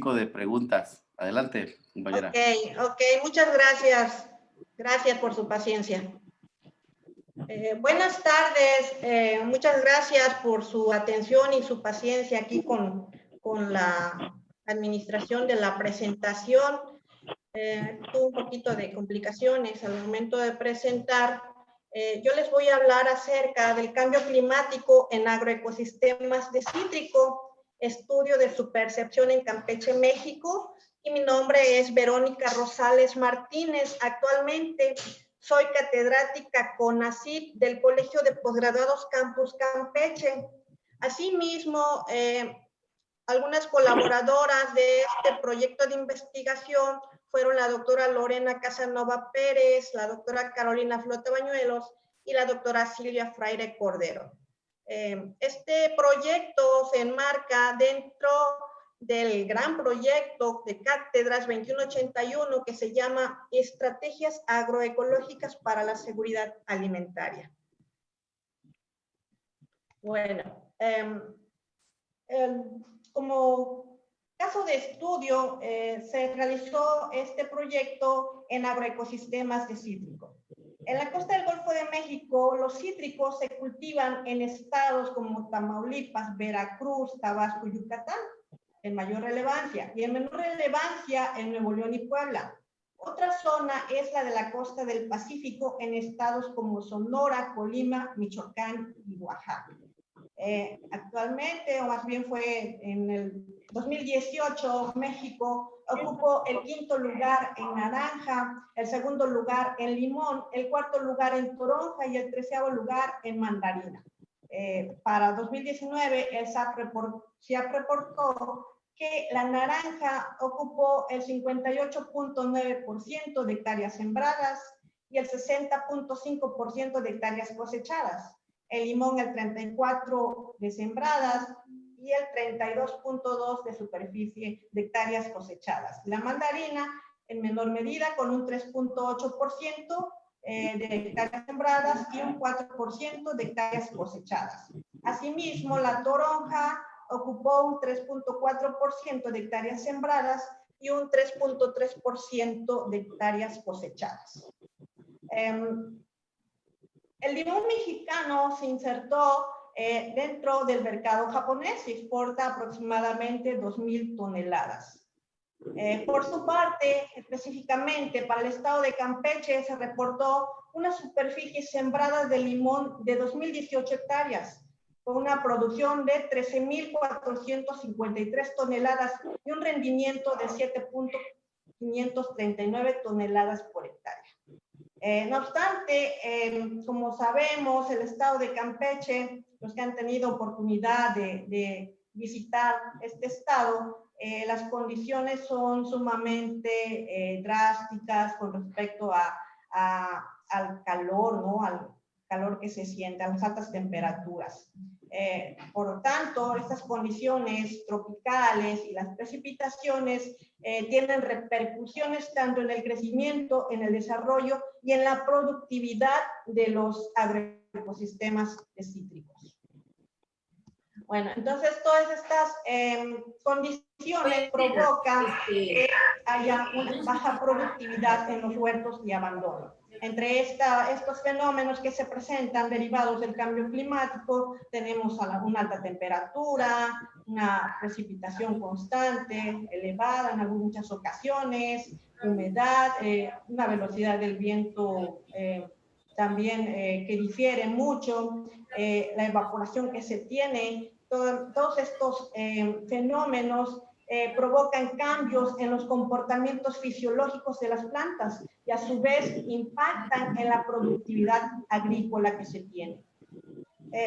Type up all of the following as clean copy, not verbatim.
abanico de preguntas. Adelante, compañera. Ok, muchas gracias. Gracias por su paciencia. Buenas tardes, muchas gracias por su atención y su paciencia aquí con la administración de la presentación. Tuve un poquito de complicaciones al momento de presentar. Yo les voy a hablar acerca del cambio climático en agroecosistemas de cítrico, estudio de su percepción en Campeche, México, y mi nombre es Verónica Rosales Martínez. Actualmente soy catedrática CONACYT del Colegio de Posgraduados Campus Campeche. Asimismo, algunas colaboradoras de este proyecto de investigación fueron la doctora Lorena Casanova Pérez, la doctora Carolina Flota Bañuelos y la doctora Silvia Fraire Cordero. Este proyecto se enmarca dentro del gran proyecto de Cátedras 2181 que se llama Estrategias Agroecológicas para la Seguridad Alimentaria. Bueno, como caso de estudio, se realizó este proyecto en agroecosistemas de cítrico. En la costa del Golfo de México, los cítricos se cultivan en estados como Tamaulipas, Veracruz, Tabasco y Yucatán, en mayor relevancia, y en menor relevancia en Nuevo León y Puebla. Otra zona es la de la costa del Pacífico en estados como Sonora, Colima, Michoacán y Oaxaca. Actualmente, o más bien fue en el 2018, México ocupó el 5º lugar en naranja, el 2º lugar en limón, el 4º lugar en toronja y el 13º lugar en mandarina. Para 2019, el SIAP reportó que la naranja ocupó el 58.9% de hectáreas sembradas y el 60.5% de hectáreas cosechadas. El limón el 34% de sembradas y el 32.2% de superficie de hectáreas cosechadas. La mandarina en menor medida con un 3.8% de hectáreas sembradas y un 4% de hectáreas cosechadas. Asimismo, la toronja ocupó un 3.4% de hectáreas sembradas y un 3.3% de hectáreas cosechadas. El limón mexicano se insertó dentro del mercado japonés y exporta aproximadamente 2,000 toneladas. Por su parte, específicamente para el estado de Campeche, se reportó una superficie sembrada de limón de 2,018 hectáreas, con una producción de 13,453 toneladas y un rendimiento de 7,539 toneladas por hectárea. No obstante, como sabemos, el estado de Campeche, los que han tenido oportunidad de visitar este estado, las condiciones son sumamente drásticas con respecto al calor, ¿no? Al calor que se siente, a las altas temperaturas. Por lo tanto, estas condiciones tropicales y las precipitaciones tienen repercusiones tanto en el crecimiento, en el desarrollo y en la productividad de los agroecosistemas cítricos. Bueno, entonces todas estas condiciones provocan que haya una baja productividad en los huertos y abandono. Entre estos fenómenos que se presentan derivados del cambio climático, tenemos una alta temperatura, una precipitación constante, elevada en muchas ocasiones, humedad, una velocidad del viento también que difiere mucho, la evaporación que se tiene. Todos estos fenómenos provocan cambios en los comportamientos fisiológicos de las plantas y a su vez impactan en la productividad agrícola que se tiene.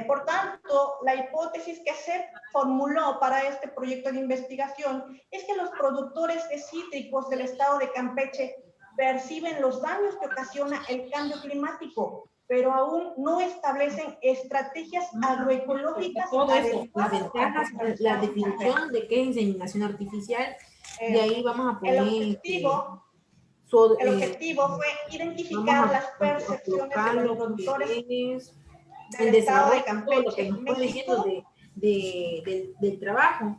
Por tanto, la hipótesis que se formuló para este proyecto de investigación es que los productores de cítricos del estado de Campeche perciben los daños que ocasiona el cambio climático, pero aún no establecen estrategias agroecológicas. Todo eso, las ventajas, la definición de qué es inseminación artificial, y ahí vamos a poner... El objetivo fue identificar las percepciones de los productores el desarrollo de Campeche, lo que nos fue diciendo del trabajo.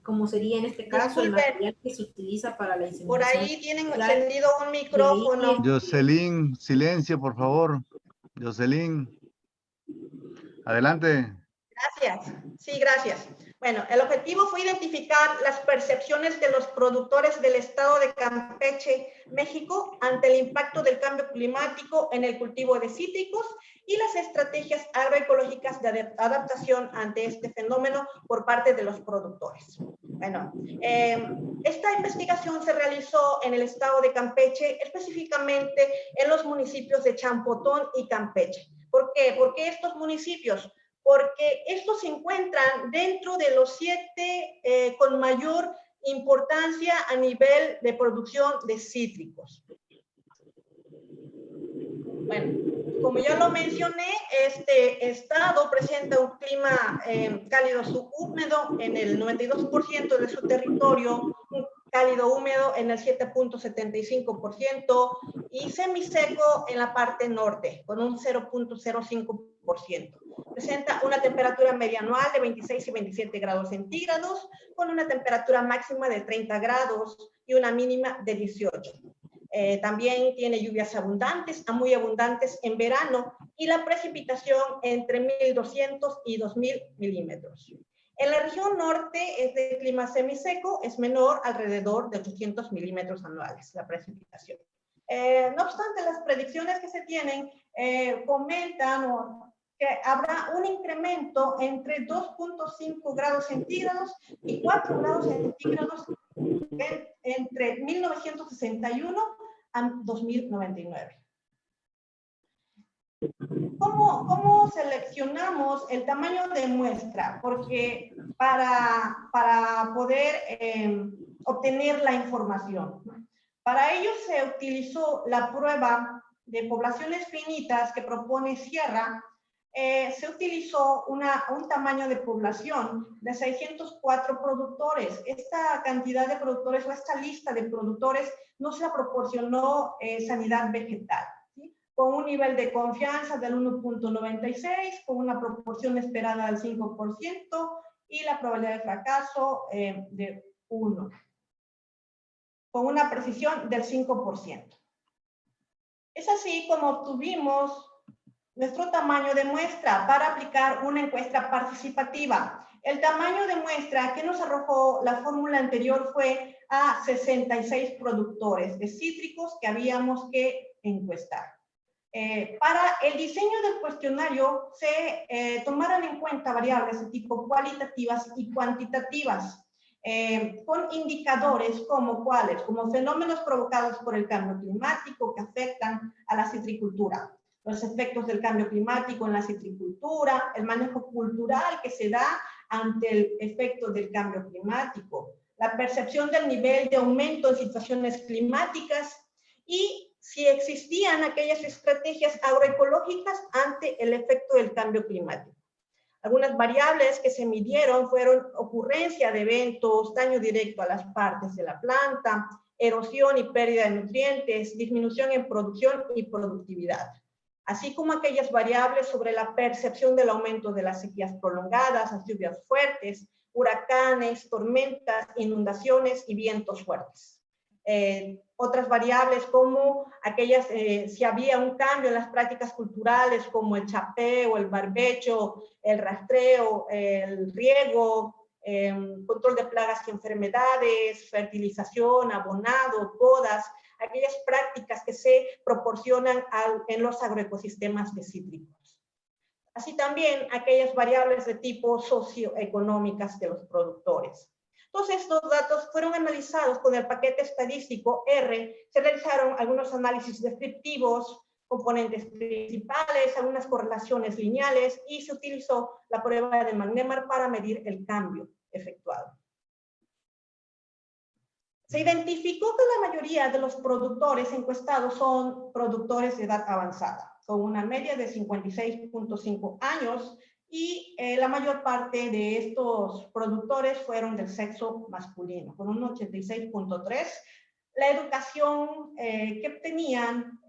como sería en este caso el Disculpe. material que se utiliza para la inseminación. Por ahí tienen artificial. encendido un micrófono. Jocelyn, silencio, por favor. Jocelyn, adelante. Gracias. Sí, gracias. Bueno, el objetivo fue identificar las percepciones de los productores del estado de Campeche, México, ante el impacto del cambio climático en el cultivo de cítricos y las estrategias agroecológicas de adaptación ante este fenómeno por parte de los productores. Bueno, esta investigación se realizó en el estado de Campeche, específicamente en los municipios de Champotón y Campeche. ¿Por qué? ¿Por qué estos municipios? Porque estos se encuentran dentro de los 7 con mayor importancia a nivel de producción de cítricos. Bueno, como ya lo mencioné, este estado presenta un clima cálido subhúmedo en el 92% de su territorio, un cálido húmedo en el 7.75% y semiseco en la parte norte, con un 0.05%. Presenta una temperatura media anual de 26 y 27 grados centígrados, con una temperatura máxima de 30 grados y una mínima de 18. También tiene lluvias abundantes a muy abundantes en verano y la precipitación entre 1.200 y 2.000 milímetros. En la región norte es de clima semiseco, es menor, alrededor de 800 milímetros anuales la precipitación. No obstante, las predicciones que se tienen comentan que habrá un incremento entre 2.5 grados centígrados y 4 grados centígrados entre 1961 a 2099. ¿Cómo seleccionamos el tamaño de muestra? Porque para poder obtener la información, para ello se utilizó la prueba de poblaciones finitas que propone Sierra. Se utilizó un tamaño de población de 604 productores. Esta cantidad de productores o esta lista de productores no se la proporcionó Sanidad Vegetal, ¿sí? Con un nivel de confianza del 1.96, con una proporción esperada del 5% y la probabilidad de fracaso de 1, con una precisión del 5%. Es así como obtuvimos nuestro tamaño de muestra para aplicar una encuesta participativa. El tamaño de muestra que nos arrojó la fórmula anterior fue a 66 productores de cítricos que habíamos que encuestar. Para el diseño del cuestionario se tomaron en cuenta variables de tipo cualitativas y cuantitativas, con indicadores como cuáles, como fenómenos provocados por el cambio climático que afectan a la citricultura, los efectos del cambio climático en la citricultura, el manejo cultural que se da ante el efecto del cambio climático, la percepción del nivel de aumento en situaciones climáticas y si existían aquellas estrategias agroecológicas ante el efecto del cambio climático. Algunas variables que se midieron fueron ocurrencia de eventos, daño directo a las partes de la planta, erosión y pérdida de nutrientes, disminución en producción y productividad, así como aquellas variables sobre la percepción del aumento de las sequías prolongadas, las lluvias fuertes, huracanes, tormentas, inundaciones y vientos fuertes. Otras variables como aquellas, si había un cambio en las prácticas culturales como el chapeo, el barbecho, el rastreo, el riego, control de plagas y enfermedades, fertilización, abonado, podas, aquellas prácticas que se proporcionan en los agroecosistemas de cítricos. Así también aquellas variables de tipo socioeconómicas de los productores. Todos estos datos fueron analizados con el paquete estadístico R, se realizaron algunos análisis descriptivos, componentes principales, algunas correlaciones lineales y se utilizó la prueba de Magnemar para medir el cambio efectuado. Se identificó que la mayoría de los productores encuestados son productores de edad avanzada, con una media de 56.5 años, y la mayor parte de estos productores fueron del sexo masculino, con un 86.3. La educación que obtenían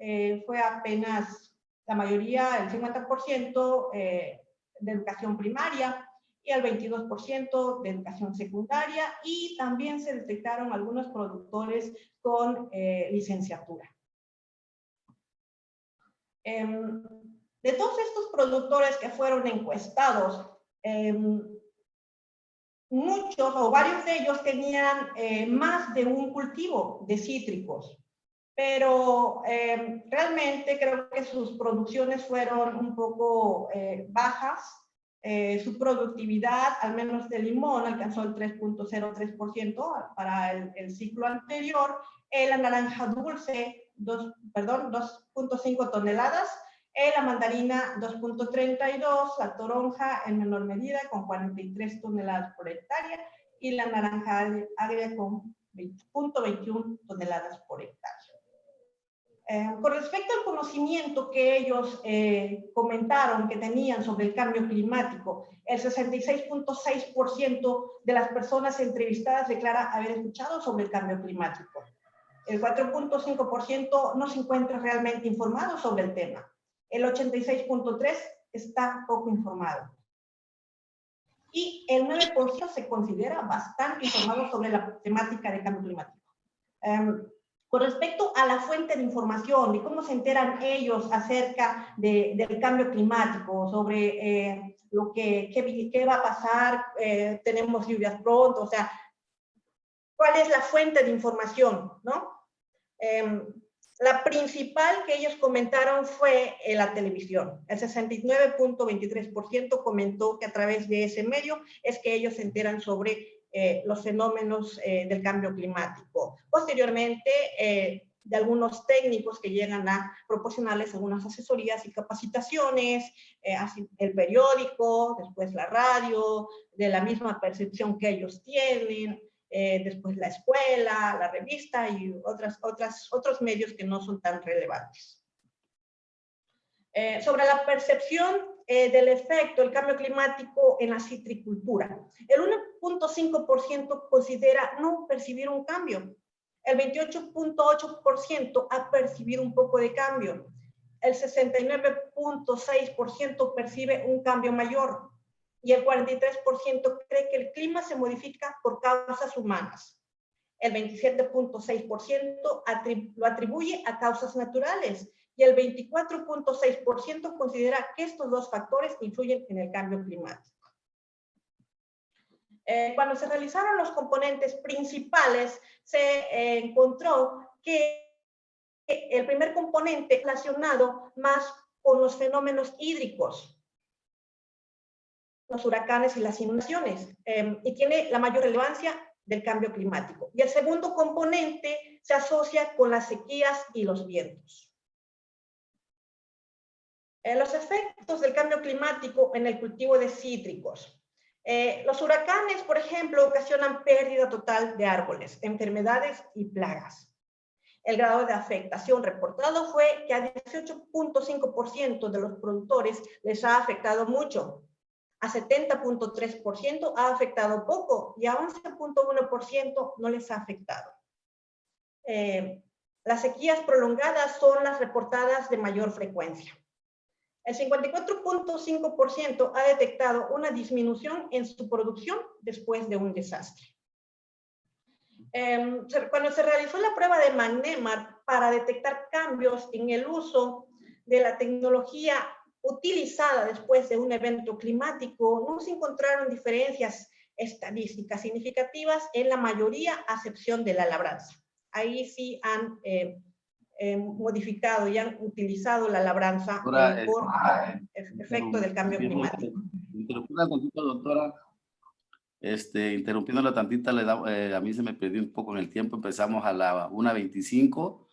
fue apenas, la mayoría, el 50% de educación primaria, y el 22% de educación secundaria, y también se detectaron algunos productores con licenciatura. De todos estos productores que fueron encuestados, muchos o varios de ellos tenían más de un cultivo de cítricos, pero realmente creo que sus producciones fueron un poco bajas. Su productividad, al menos de limón, alcanzó el 3.03% para el ciclo anterior. La naranja dulce, 2.5 toneladas. La mandarina, 2.32. La toronja, en menor medida, con 43 toneladas por hectárea. Y la naranja agria, con 0.21 toneladas por hectárea. Con respecto al conocimiento que ellos comentaron que tenían sobre el cambio climático, el 66.6% de las personas entrevistadas declara haber escuchado sobre el cambio climático. El 4.5% no se encuentra realmente informado sobre el tema. El 86.3% está poco informado. Y el 9% se considera bastante informado sobre la temática de cambio climático. Con respecto a la fuente de información, de cómo se enteran ellos acerca del cambio climático, sobre qué va a pasar, tenemos lluvias pronto, o sea, cuál es la fuente de información, ¿no? La principal que ellos comentaron fue la televisión. El 69.23% comentó que a través de ese medio es que ellos se enteran sobre los fenómenos del cambio climático. Posteriormente, de algunos técnicos que llegan a proporcionarles algunas asesorías y capacitaciones, así el periódico, después la radio, de la misma percepción que ellos tienen, después la escuela, la revista y otros medios que no son tan relevantes. Sobre la percepción del efecto del cambio climático en la citricultura. El 1.5% considera no percibir un cambio. El 28.8% ha percibido un poco de cambio. El 69.6% percibe un cambio mayor. Y el 43% cree que el clima se modifica por causas humanas. El 27.6% lo atribuye a causas naturales. Y el 24.6% considera que estos dos factores influyen en el cambio climático. Cuando se realizaron los componentes principales, se encontró que el primer componente relacionado más con los fenómenos hídricos, los huracanes y las inundaciones, y tiene la mayor relevancia del cambio climático. Y el segundo componente se asocia con las sequías y los vientos. Los efectos del cambio climático en el cultivo de cítricos. Los huracanes, por ejemplo, ocasionan pérdida total de árboles, enfermedades y plagas. El grado de afectación reportado fue que a 18.5% de los productores les ha afectado mucho, a 70.3% ha afectado poco y a 11.1% no les ha afectado. Las sequías prolongadas son las reportadas de mayor frecuencia. El 54.5% ha detectado una disminución en su producción después de un desastre. Cuando se realizó la prueba de Magnemar para detectar cambios en el uso de la tecnología utilizada después de un evento climático, no se encontraron diferencias estadísticas significativas en la mayoría, a excepción de la labranza. Ahí sí han modificado y han utilizado la labranza por efecto del cambio climático. Interrumpiendo tantito, doctora. Interrumpiéndola tantita, a mí se me perdió un poco en el tiempo. Empezamos a la 1:25.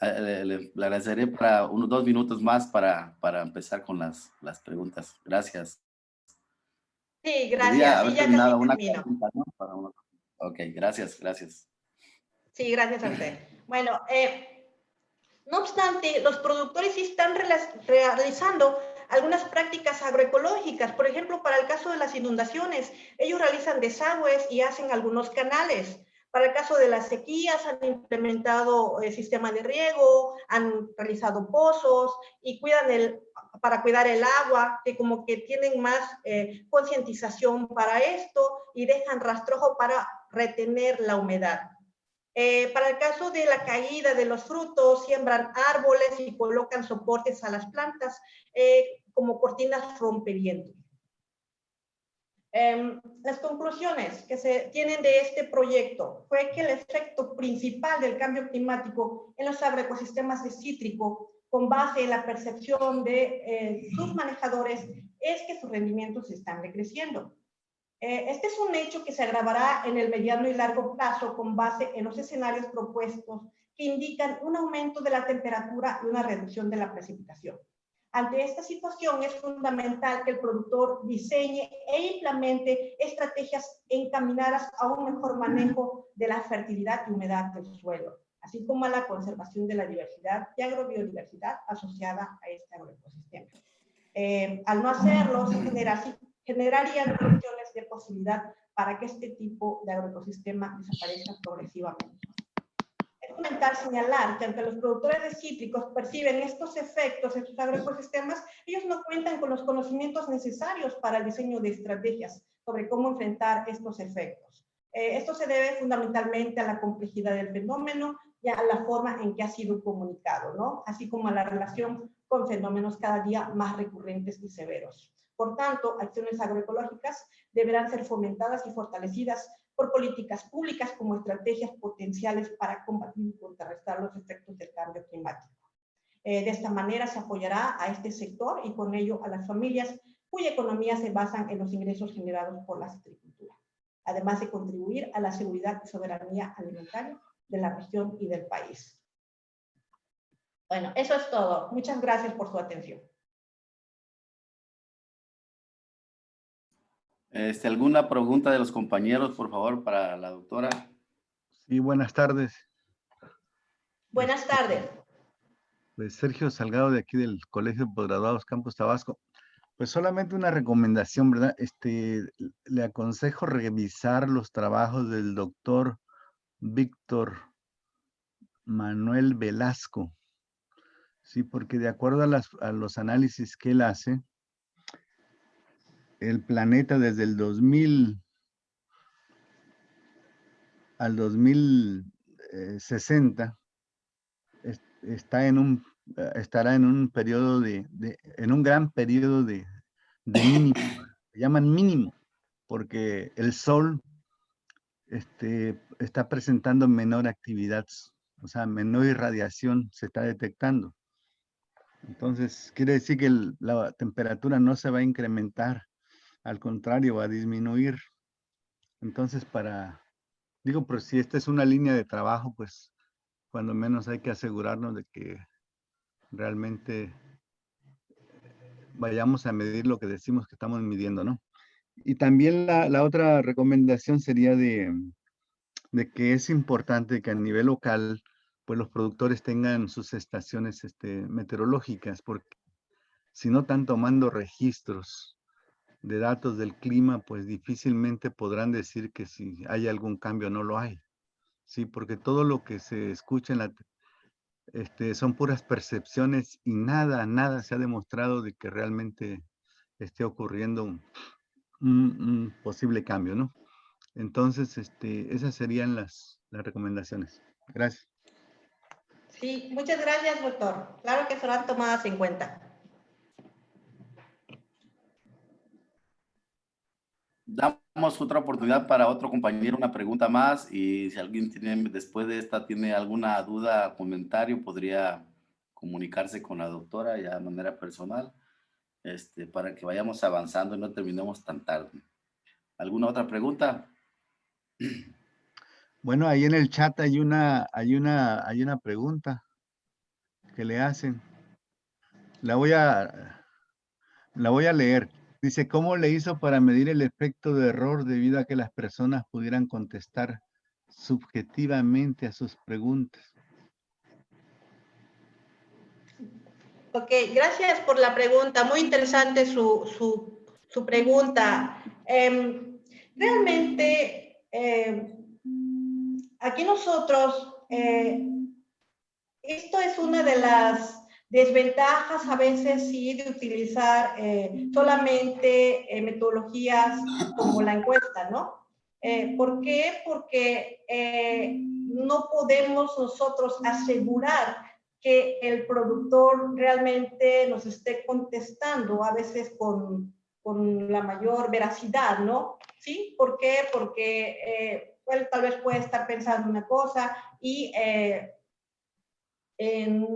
Le agradeceré para unos 2 minutos más para empezar con las preguntas. Gracias. Sí, gracias. Haber sí, ya terminado casi una termino. pregunta, ¿no? Ok, gracias. Sí, gracias a usted. Bueno, no obstante, los productores sí están realizando algunas prácticas agroecológicas. Por ejemplo, para el caso de las inundaciones, ellos realizan desagües y hacen algunos canales. Para el caso de las sequías, han implementado sistemas de riego, han realizado pozos y para cuidar el agua, que como que tienen más concientización para esto y dejan rastrojo para retener la humedad. Para el caso de la caída de los frutos, siembran árboles y colocan soportes a las plantas como cortinas rompevientos. Las conclusiones que se tienen de este proyecto fue que el efecto principal del cambio climático en los agroecosistemas de cítrico, con base en la percepción de sus manejadores, es que sus rendimientos están decreciendo. Este es un hecho que se agravará en el mediano y largo plazo con base en los escenarios propuestos que indican un aumento de la temperatura y una reducción de la precipitación. Ante esta situación es fundamental que el productor diseñe e implemente estrategias encaminadas a un mejor manejo de la fertilidad y humedad del suelo, así como a la conservación de la diversidad y agrobiodiversidad asociada a este agroecosistema. Al no hacerlo, se generarían condiciones de posibilidad para que este tipo de agroecosistema desaparezca progresivamente. Es fundamental señalar que aunque los productores de cítricos perciben estos efectos en sus agroecosistemas, ellos no cuentan con los conocimientos necesarios para el diseño de estrategias sobre cómo enfrentar estos efectos. Esto se debe fundamentalmente a la complejidad del fenómeno y a la forma en que ha sido comunicado, ¿no? Así como a la relación con fenómenos cada día más recurrentes y severos. Por tanto, acciones agroecológicas deberán ser fomentadas y fortalecidas por políticas públicas como estrategias potenciales para combatir y contrarrestar los efectos del cambio climático. De esta manera se apoyará a este sector y con ello a las familias cuya economía se basa en los ingresos generados por la citricultura, además de contribuir a la seguridad y soberanía alimentaria de la región y del país. Bueno, eso es todo. Muchas gracias por su atención. ¿Alguna pregunta de los compañeros, por favor, para la doctora? Sí, buenas tardes. Buenas tardes. Pues Sergio Salgado, de aquí del Colegio de Posgraduados Campus Tabasco. Pues solamente una recomendación, ¿verdad? Le aconsejo revisar los trabajos del doctor Víctor Manuel Velasco. Sí, porque de acuerdo a los análisis que él hace, el planeta desde el 2000 al 2060 estará en un periodo en un gran periodo de mínimo, se llaman mínimo, porque el Sol está presentando menor actividad, o sea, menor irradiación se está detectando. Entonces, quiere decir que la temperatura no se va a incrementar, al contrario, va a disminuir. Entonces, digo, pues si esta es una línea de trabajo, pues cuando menos hay que asegurarnos de que realmente vayamos a medir lo que decimos que estamos midiendo, ¿no? Y también la otra recomendación sería de que es importante que a nivel local, pues los productores tengan sus estaciones meteorológicas, porque si no están tomando registros de datos del clima, pues difícilmente podrán decir que si hay algún cambio o no lo hay. Sí, porque todo lo que se escucha son puras percepciones y nada se ha demostrado de que realmente esté ocurriendo un posible cambio, ¿no? Entonces, esas serían las recomendaciones. Gracias. Sí, muchas gracias, doctor. Claro que serán tomadas en cuenta. Damos otra oportunidad para otro compañero, una pregunta más, y si alguien después de esta tiene alguna duda o comentario, podría comunicarse con la doctora ya de manera personal, para que vayamos avanzando y no terminemos tan tarde. ¿Alguna otra pregunta? Bueno, ahí en el chat hay una pregunta que le hacen. La voy a leer. Dice, ¿cómo le hizo para medir el efecto de error debido a que las personas pudieran contestar subjetivamente a sus preguntas? Ok, gracias por la pregunta. Muy interesante su pregunta. Realmente, aquí nosotros, esto es una de las desventajas a veces sí de utilizar solamente metodologías como la encuesta, ¿no? ¿Por qué? Porque no podemos nosotros asegurar que el productor realmente nos esté contestando a veces con la mayor veracidad, ¿no? ¿Sí? ¿Por qué? Porque él tal vez puede estar pensando una cosa y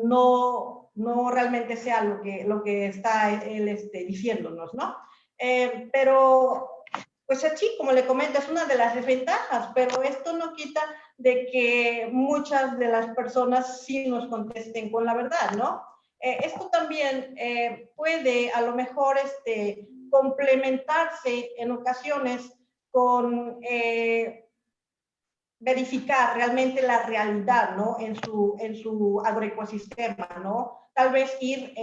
no realmente sea lo que está él diciéndonos, ¿no? Pero, pues sí, como le comento, es una de las desventajas, pero esto no quita de que muchas de las personas sí nos contesten con la verdad, ¿no? Esto también puede a lo mejor complementarse en ocasiones con verificar realmente la realidad, ¿no? En su agroecosistema, ¿no? Tal vez ir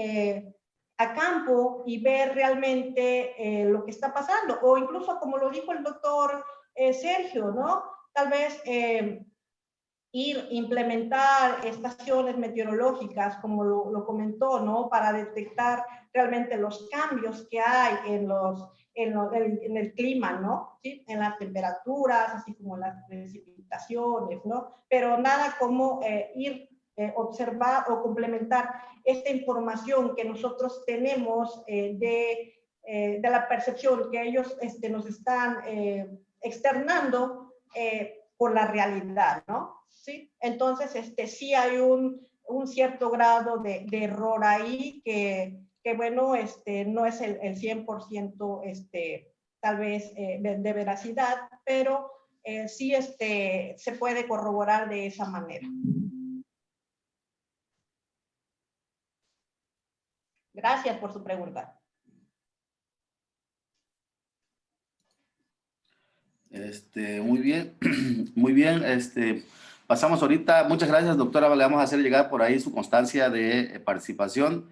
a campo y ver realmente lo que está pasando, o incluso como lo dijo el doctor Sergio, ¿no? Tal vez implementar estaciones meteorológicas, como lo comentó, ¿no? Para detectar realmente los cambios que hay en el clima, ¿no? ¿Sí? En las temperaturas, así como en las precipitaciones, ¿no? Pero nada como observar o complementar esta información que nosotros tenemos de la percepción que ellos nos están externando por la realidad, ¿no? ¿Sí? Entonces, sí hay un cierto grado de error ahí que bueno, no es el 100% tal vez de veracidad, pero sí se puede corroborar de esa manera. Gracias por su pregunta. Muy bien, muy bien. Pasamos ahorita. Muchas gracias, doctora. Le vamos a hacer llegar por ahí su constancia de participación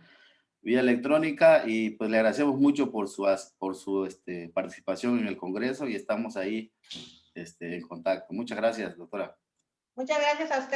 vía electrónica y pues le agradecemos mucho por su participación en el Congreso y estamos ahí en contacto. Muchas gracias, doctora. Muchas gracias a usted.